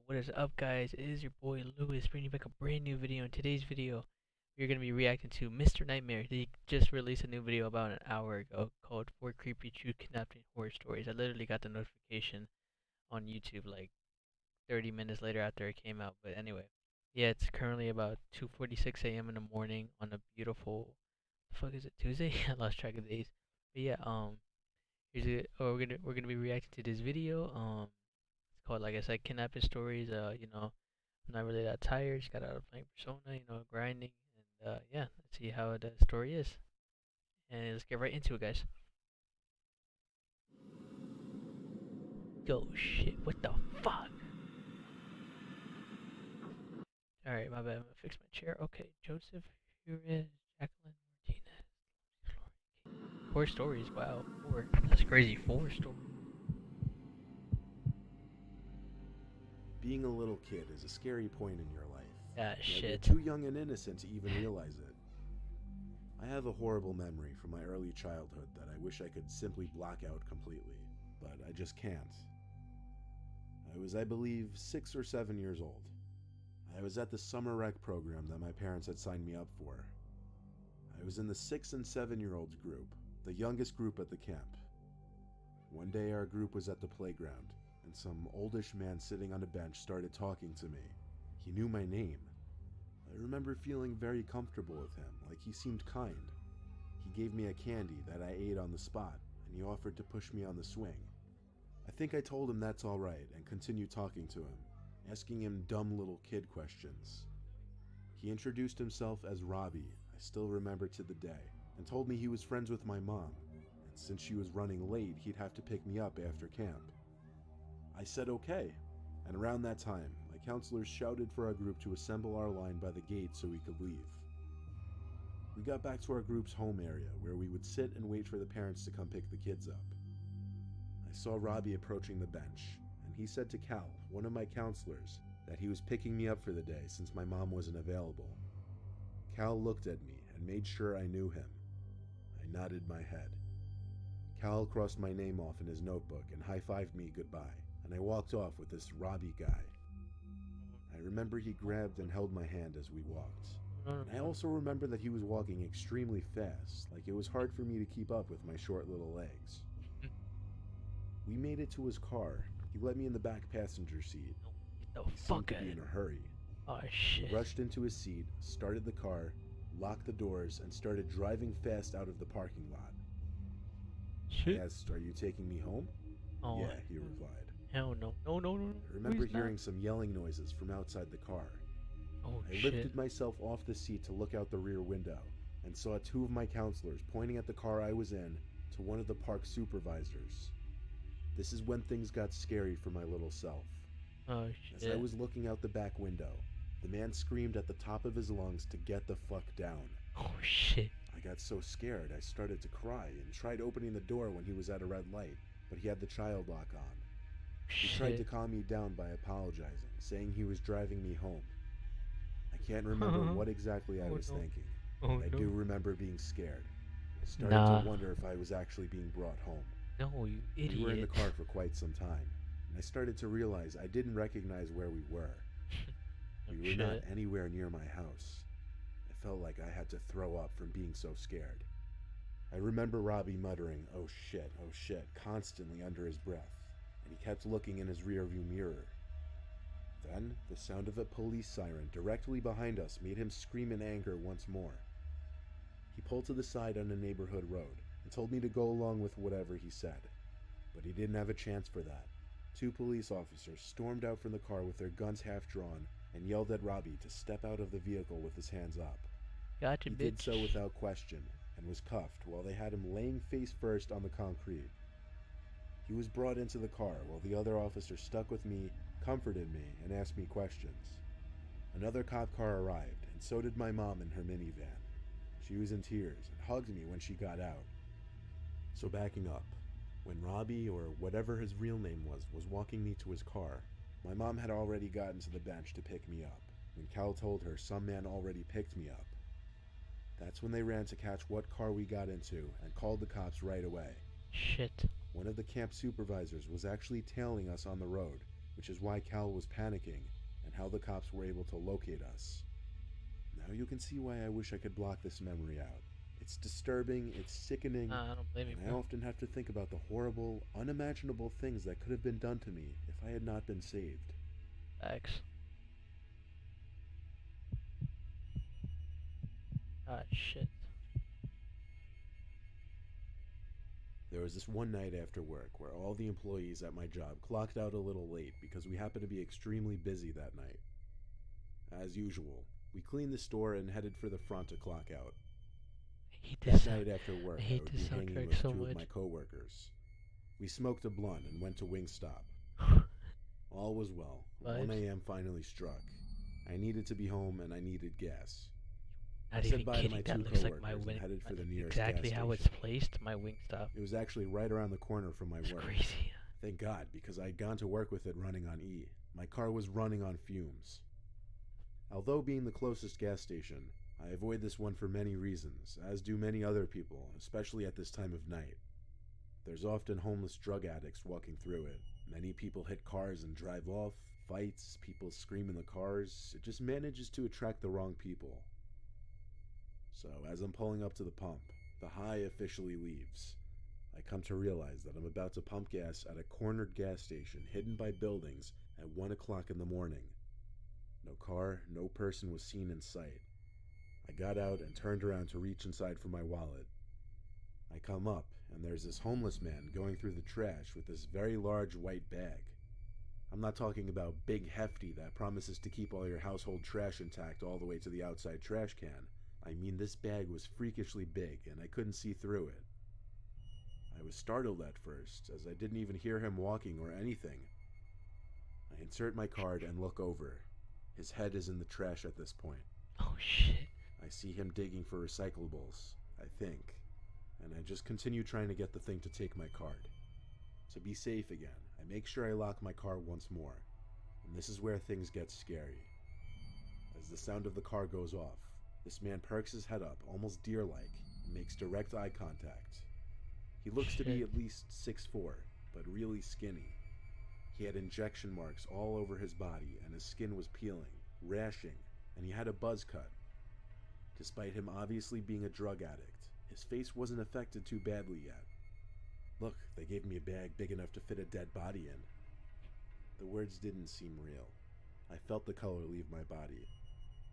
What is up, guys? It is your boy Lewis bringing you back a brand new video. In today's video, we're going to be reacting to Mr. Nightmare. He just released a new video about an hour ago called 4 Creepy True Kidnapping Horror Stories. I literally got the notification on YouTube like 30 minutes later after it came out. But anyway, yeah, it's currently about 2:46 a.m. in the morning on a beautiful, the fuck is it, Tuesday? I lost track of days. But yeah, here's it. We're gonna be reacting to this video. It's called, like I said, Kidnapping Stories. I'm not really that tired. Just got out of playing Persona, grinding, and yeah, let's see how the story is, and let's get right into it, guys. Yo, shit, what the fuck? All right, my bad. I'm gonna fix my chair. Okay, Joseph, Perez, Jacqueline Martinez. Four stories. Wow, four. That's crazy. Four stories. Being a little kid is a scary point in your life. Ah, Yet you're shit. too young and innocent to even realize it. I have a horrible memory from my early childhood that I wish I could simply block out completely, but I just can't. I was, I believe, 6 or 7 years old. I was at the summer rec program that my parents had signed me up for. I was in the 6 and 7-year-olds group, the youngest group at the camp. One day our group was at the playground, and some oldish man sitting on a bench started talking to me. He knew my name. I remember feeling very comfortable with him, like he seemed kind. He gave me a candy that I ate on the spot, and he offered to push me on the swing. I think I told him that's alright and continued talking to him, asking him dumb little kid questions. He introduced himself as Robbie, I still remember to the day, and told me he was friends with my mom, and since she was running late, he'd have to pick me up after camp. I said okay, and around that time, my counselors shouted for our group to assemble our line by the gate so we could leave. We got back to our group's home area, where we would sit and wait for the parents to come pick the kids up. I saw Robbie approaching the bench, and he said to Cal, one of my counselors, that he was picking me up for the day since my mom wasn't available. Cal looked at me and made sure I knew him. I nodded my head. Cal crossed my name off in his notebook and high-fived me goodbye, and I walked off with this Robbie guy. I remember he grabbed and held my hand as we walked. And I also remember that he was walking extremely fast, like it was hard for me to keep up with my short little legs. We made it to his car. He let me in the back passenger seat. Get the He seemed fuck to out be in a hurry. Oh shit. He rushed into his seat, started the car, locked the doors, and started driving fast out of the parking lot. Shit. I asked, "Are you taking me home?" Oh, "Yeah," he replied. hell no. No, no, no, no. I remember Please hearing not. some yelling noises from outside the car. Oh I shit. lifted myself off the seat to look out the rear window and saw two of my counselors pointing at the car I was in to one of the park supervisors. This is when things got scary for my little self. Oh As I shit. was looking out the back window, the man screamed at the top of his lungs to get the fuck down. Oh shit. I got so scared I started to cry and tried opening the door when he was at a red light, but he had the child lock on. He tried to Shit. calm me down by apologizing, saying he was driving me home. I can't remember what exactly I Oh was no. thinking. Oh I no. do remember being scared. I started Nah. to wonder if I was actually being brought home. No, you idiot. We were in the car for quite some time, and I started to realize I didn't recognize where we were. Oh, We were not shit. anywhere near my house. I felt like I had to throw up from being so scared. I remember Robbie muttering, oh shit," constantly under his breath, and he kept looking in his rearview mirror. Then, the sound of a police siren directly behind us made him scream in anger once more. He pulled to the side on a neighborhood road and told me to go along with whatever he said. But he didn't have a chance for that. Two police officers stormed out from the car with their guns half drawn and yelled at Robbie to step out of the vehicle with his hands up. Gotcha, He bitch. did so without question and was cuffed while they had him laying face first on the concrete. He was brought into the car while the other officer stuck with me, comforted me, and asked me questions. Another cop car arrived, and so did my mom in her minivan. She was in tears and hugged me when she got out. So backing up, when Robbie, or whatever his real name was walking me to his car, my mom had already gotten to the bench to pick me up, when Cal told her some man already picked me up. That's when they ran to catch what car we got into and called the cops right away. Shit. One of the camp supervisors was actually tailing us on the road, which is why Cal was panicking and how the cops were able to locate us. Now you can see why I wish I could block this memory out. It's disturbing, it's sickening, I don't blame you, and I bro. often have to think about the horrible, unimaginable things that could have been done to me if I had not been saved. Facts. Ah, shit. There was this one night after work where all the employees at my job clocked out a little late because we happened to be extremely busy that night. As usual, we cleaned the store and headed for the front to clock out. I hate That this. night after I work, I hate would this be hanging soundtrack with so two of much. my coworkers. We smoked a blunt and went to Wingstop. All was well. 1 Vibes. a.m. finally struck. I needed to be home and I needed gas. I Not said even bye to kidding. my That two looks like my coworkers wing. and headed for the nearest Exactly gas how it's station. placed. My Wingstop. It was actually right around the corner from my It's work. crazy. Thank God, because I had gone to work with it running on E. My car was running on fumes. Although being the closest gas station, I avoid this one for many reasons, as do many other people, especially at this time of night. There's often homeless drug addicts walking through it. Many people hit cars and drive off, fights, people scream in the cars. It just manages to attract the wrong people. So, as I'm pulling up to the pump, the high officially leaves. I come to realize that I'm about to pump gas at a cornered gas station hidden by buildings at 1 o'clock in the morning. No car, no person was seen in sight. I got out and turned around to reach inside for my wallet. I come up, and there's this homeless man going through the trash with this very large white bag. I'm not talking about big hefty that promises to keep all your household trash intact all the way to the outside trash can. I mean, this bag was freakishly big, and I couldn't see through it. I was startled at first, as I didn't even hear him walking or anything. I insert my card and look over. His head is in the trash at this point. Oh shit. I see him digging for recyclables, I think, and I just continue trying to get the thing to take my card. To be safe again, I make sure I lock my car once more, and this is where things get scary. As the sound of the car goes off, this man perks his head up, almost deer-like, and makes direct eye contact. He looks to be at least 6'4", but really skinny. He had injection marks all over his body, and his skin was peeling, rashing, and he had a buzz cut. Despite him obviously being a drug addict, his face wasn't affected too badly yet. Look, they gave me a bag big enough to fit a dead body in. The words didn't seem real. I felt the color leave my body.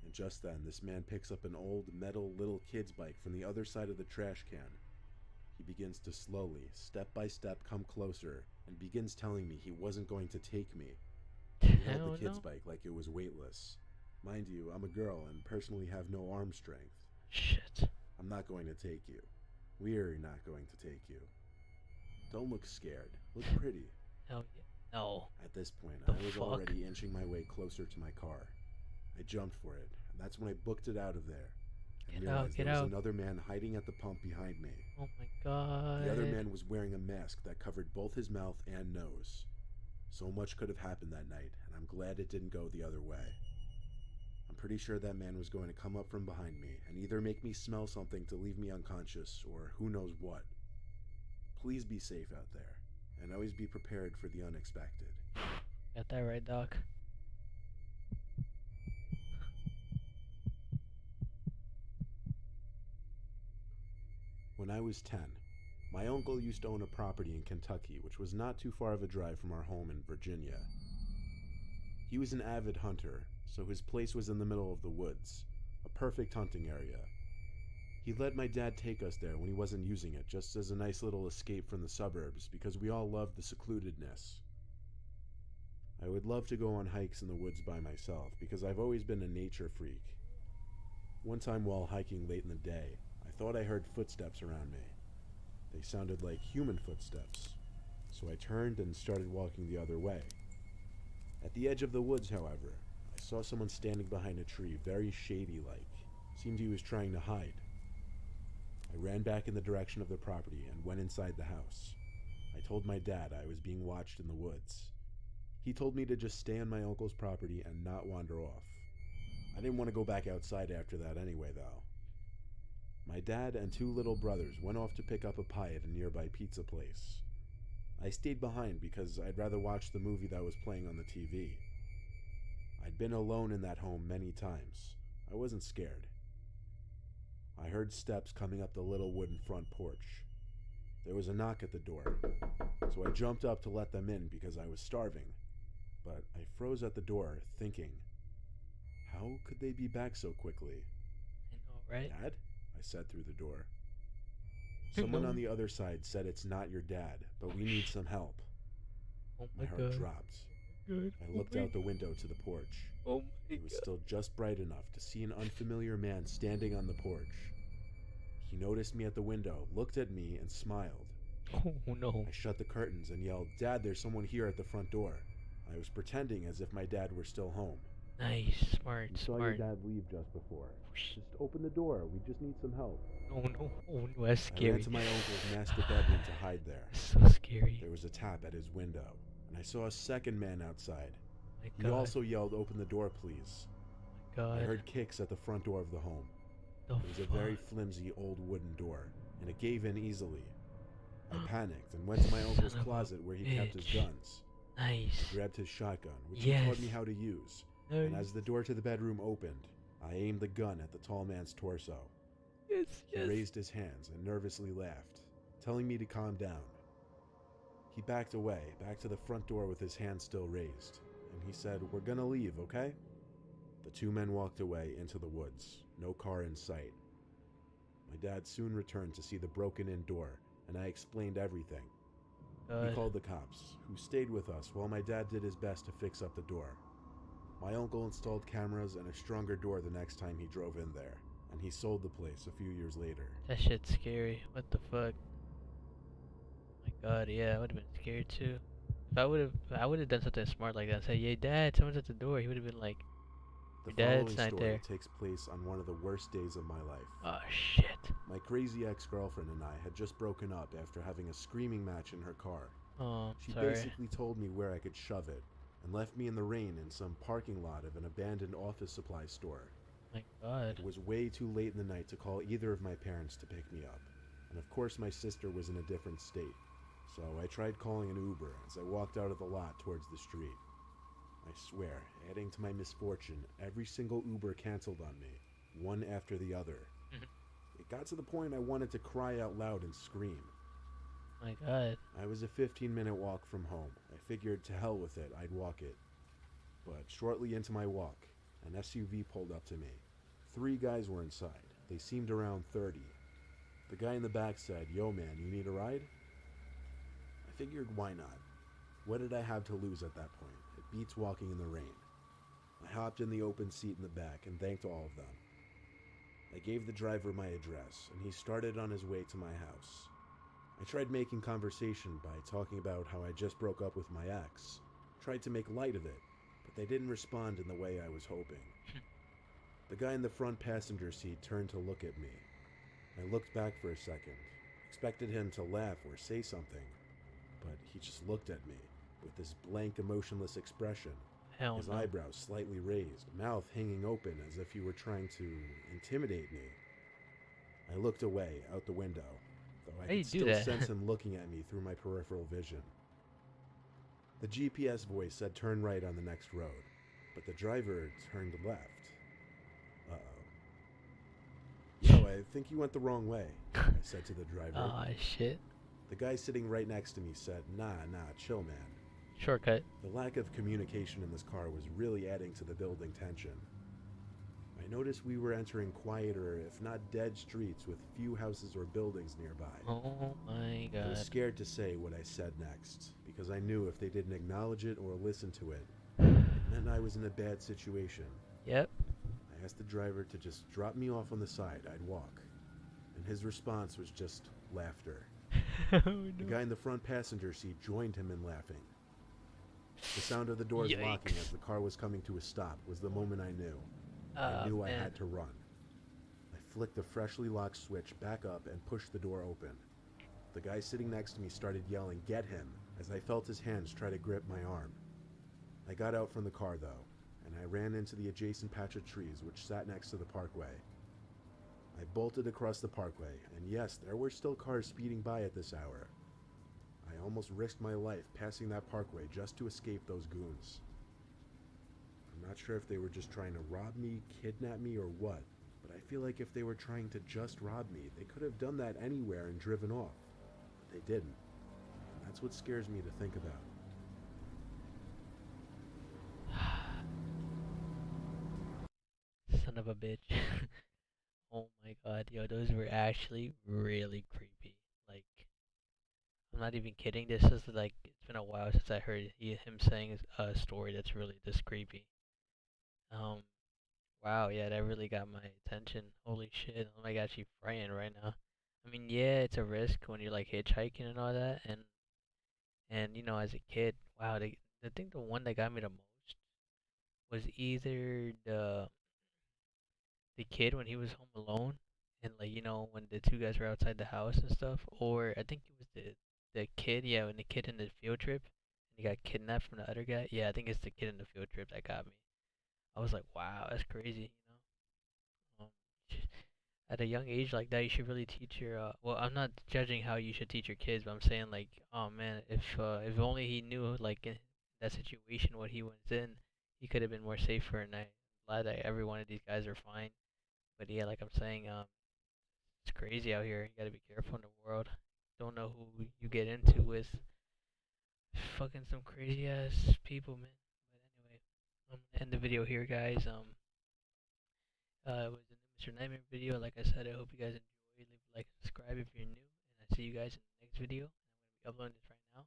And just then, this man picks up an old metal little kid's bike from the other side of the trash can. He begins to slowly, step by step, come closer, and begins telling me he wasn't going to take me. He held the kid's bike like it was weightless. Mind you, I'm a girl and personally have no arm strength. Shit. I'm not going to take you. We're not going to take you. Don't look scared. Look pretty. Hell yeah. No. At this point, The I was fuck? already inching my way closer to my car. I jumped for it, and that's when I booked it out of there. And Get out, realized get there was out. another man hiding at the pump behind me. Oh my god. The other man was wearing a mask that covered both his mouth and nose. So much could have happened that night, and I'm glad it didn't go the other way. I'm pretty sure that man was going to come up from behind me and either make me smell something to leave me unconscious or who knows what. Please be safe out there, and always be prepared for the unexpected. Got that right, Doc. When I was 10, my uncle used to own a property in Kentucky, which was not too far of a drive from our home in Virginia. He was an avid hunter, so his place was in the middle of the woods, a perfect hunting area. He let my dad take us there when he wasn't using it, just as a nice little escape from the suburbs, because we all loved the secludedness. I would love to go on hikes in the woods by myself, because I've always been a nature freak. One time while hiking late in the day, I thought I heard footsteps around me. They sounded like human footsteps, so I turned and started walking the other way. At the edge of the woods, however, I saw someone standing behind a tree, very shady-like. Seemed he was trying to hide. I ran back in the direction of the property and went inside the house. I told my dad I was being watched in the woods. He told me to just stay on my uncle's property and not wander off. I didn't want to go back outside after that anyway, though. My dad and two little brothers went off to pick up a pie at a nearby pizza place. I stayed behind because I'd rather watch the movie that was playing on the TV. I'd been alone in that home many times. I wasn't scared. I heard steps coming up the little wooden front porch. There was a knock at the door, so I jumped up to let them in because I was starving. But I froze at the door, thinking, how could they be back so quickly? I know, right? Dad? I said through the door. I Someone on know. the other side said it's not your dad, but Oh, we need some help. oh My my heart god. dropped. Oh my god. I Oh looked my, out the window to the porch. oh my It was god. still just bright enough to see an unfamiliar man standing on the porch. He noticed me at the window, looked at me, and smiled. Oh no. I shut the curtains and yelled, Dad, there's someone here at the front door. I was pretending as if my dad were still home. Nice. Smart. We saw your Smart. dad leave just before. Whoosh. Just open the door. We just need some help. Oh no. Oh no. That's I ran scary. to my uncle's master bedroom to hide there. So scary. There was a tap at his window, and I saw a second man outside. My He god. also yelled, open the door, please. My god. I heard kicks at the front door of the home. The It was a very fuck? flimsy old wooden door, and it gave in easily. I Oh, panicked and went to my uncle's son of a closet where he kept his bitch. guns. Nice. I grabbed his shotgun, which he Yes. taught me how to use, and Nice. as the door to the bedroom opened, I aimed the gun at the tall man's torso. Yes. He Yes. raised his hands and nervously laughed, telling me to calm down. He backed away, back to the front door with his hand still raised, and he said, we're gonna leave, okay? The two men walked away into the woods, no car in sight. My dad soon returned to see the broken-in door, and I explained everything. He God. called the cops, who stayed with us while my dad did his best to fix up the door. My uncle installed cameras and a stronger door the next time he drove in there, and he sold the place a few years later. That shit's scary. What the fuck? My god, yeah, I would have been scared too. If I would have done something smart like that. Say, "Yeah, Dad, someone's at the door." He would have been like, The "Your dad's following not story there." takes place on one of the worst days of my life. Oh shit. My crazy ex-girlfriend and I had just broken up after having a screaming match in her car. Oh, She sorry. basically told me where I could shove it, and left me in the rain in some parking lot of an abandoned office supply store. My god. It was way too late in the night to call either of my parents to pick me up, and of course my sister was in a different state, so I tried calling an Uber as I walked out of the lot towards the street. I swear, adding to my misfortune, every single Uber canceled on me, one after the other. Mhm. It got to the point I wanted to cry out loud and scream. My god. I was a 15-minute walk from home. I figured to hell with it, I'd walk it. But shortly into my walk, an SUV pulled up to me. 3 guys were inside. They seemed around 30. The guy in the back said, "Yo man, you need a ride?" I figured why not? What did I have to lose at that point? It beats walking in the rain. I hopped in the open seat in the back and thanked all of them. I gave the driver my address, and he started on his way to my house. I tried making conversation by talking about how I just broke up with my ex, tried to make light of it, but they didn't respond in the way I was hoping. The guy in the front passenger seat turned to look at me. I looked back for a second, expected him to laugh or say something, but he just looked at me with this blank, emotionless expression, Hell his no. eyebrows slightly raised, mouth hanging open as if he were trying to intimidate me. I looked away, out the window, though I How you could do still that? sense him looking at me through my peripheral vision. The GPS voice said turn right on the next road, but the driver turned left. Uh-oh. Yo, I think you went the wrong way, I said to the driver. Ah shit. The guy sitting right next to me said, nah, chill, man. Shortcut. The lack of communication in this car was really adding to the building tension. I noticed we were entering quieter, if not dead streets with few houses or buildings nearby. Oh my I was god. scared to say what I said next, because I knew if they didn't acknowledge it or listen to it, it meant I was in a bad situation. Yep. I asked the driver to just drop me off on the side, I'd walk. And his response was just laughter. Oh The no. guy in the front passenger seat joined him in laughing. The sound of the doors locking as Yikes. the car was coming to a stop was the moment I knew. I Ah knew I man. had to run. I flicked the freshly locked switch back up and pushed the door open. The guy sitting next to me started yelling, "Get him," as I felt his hands try to grip my arm. I got out from the car though, and I ran into the adjacent patch of trees which sat next to the parkway. I bolted across the parkway, and yes, there were still cars speeding by at this hour. I I almost risked my life passing that parkway just to escape those goons. I'm not sure if they were just trying to rob me, kidnap me, or what, but I feel like if they were trying to just rob me, they could have done that anywhere and driven off. But they didn't. And that's what scares me to think about. Son of a bitch. Oh my god, yo, those were actually really creepy. Like, I'm not even kidding. This is like, it's been a while since I heard him saying a story that's really this creepy. Um, wow, yeah, that really got my attention. Holy shit, I'm like actually frightened right now. I mean, yeah, it's a risk when you're like hitchhiking and all that, and as a kid, wow, I think the one that got me the most was either the kid when he was home alone, and like when the two guys were outside the house and stuff, or I think it was the kid, yeah, when the kid in the field trip and he got kidnapped from the other guy. Yeah, I think it's the kid in the field trip that got me. I was like, wow, that's crazy. At a young age like that, you should really teach your. Well, I'm not judging how you should teach your kids, but I'm saying like, oh man, if only he knew like in that situation what he was in, he could have been more safer. And I'm glad that every one of these guys are fine. But yeah, like I'm saying, it's crazy out here. You gotta be careful in the world. Don't know who you get into with fucking some crazy ass people, man. But anyway, I'm gonna end the video here, guys. It was a Mr. Nightmare video. Like I said, I hope you guys enjoy. Leave a like, subscribe if you're new, and I see you guys in the next video. I'm gonna be uploading this right now.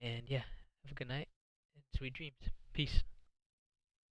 And yeah, have a good night and sweet dreams. Peace.